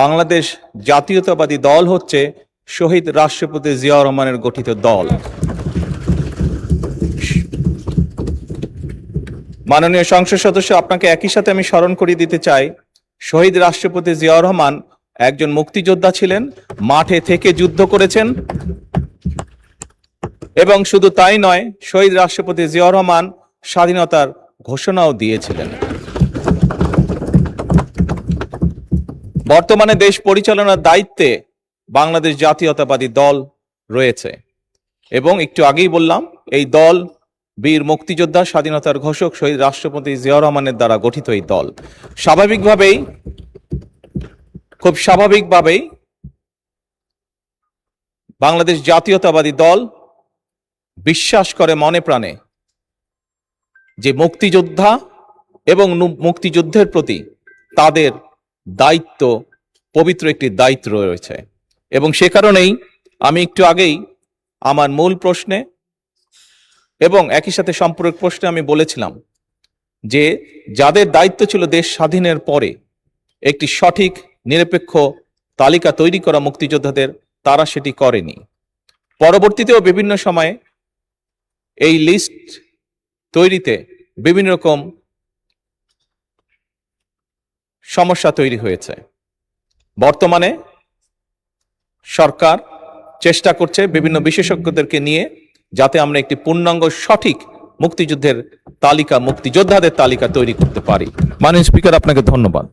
বাংলাদেশ জাতীয়তাবাদী দল হচ্ছে শহীদ রাষ্ট্রপতি জিয়াউর রহমানের গঠিত দল। মাননীয় সংসদ সদস্য, আপনাকে একই সাথে আমি স্মরণ করিয়ে দিতে চাই, শহীদ রাষ্ট্রপতি জিয়াউর রহমান একজন মুক্তিযোদ্ধা ছিলেন, মাঠে থেকে যুদ্ধ করেছেন, এবং শুধু তাই নয়, শহীদ রাষ্ট্রপতি জিয়াউর রহমান স্বাধীনতার ঘোষণাও দিয়েছিলেন। বর্তমানে দেশ পরিচালনার দায়িত্বে বাংলাদেশ জাতীয়তাবাদী দল রয়েছে, এবং একটু আগেই বললাম এই দল বীর মুক্তিযোদ্ধা, স্বাধীনতার ঘোষক শহীদ রাষ্ট্রপতি জিয়াউর রহমানের দ্বারা গঠিত এই দল। খুব স্বাভাবিকভাবেই বাংলাদেশ জাতীয়তাবাদী দল বিশ্বাস করে মনে প্রাণে যে মুক্তিযোদ্ধা এবং মুক্তিযুদ্ধের প্রতি তাদের দায়িত্ব, পবিত্র একটি দায়িত্ব রয়েছে। এবং সে কারণেই আমি একটু আগেই আমার মূল প্রশ্নে এবং একই সাথে সম্পূরক প্রশ্নে আমি বলেছিলাম যে যাদের দায়িত্ব ছিল দেশ স্বাধীনের পরে একটি সঠিক নিরপেক্ষ তালিকা তৈরি করা মুক্তিযোদ্ধাদের, তারা সেটি করেনি। পরবর্তীতেও বিভিন্ন সময়ে এই লিস্ট তৈরিতে বিভিন্ন রকম সমস্যা তৈরি হয়েছে। বর্তমানে সরকার চেষ্টা করছে বিভিন্ন বিশেষজ্ঞদেরকে নিয়ে যাতে আমরা একটি পূর্ণাঙ্গ সঠিক মুক্তিযুদ্ধের তালিকা, মুক্তিযোদ্ধাদের তালিকা তৈরি করতে পারি। মাননীয় স্পিকার, আপনাকে ধন্যবাদ।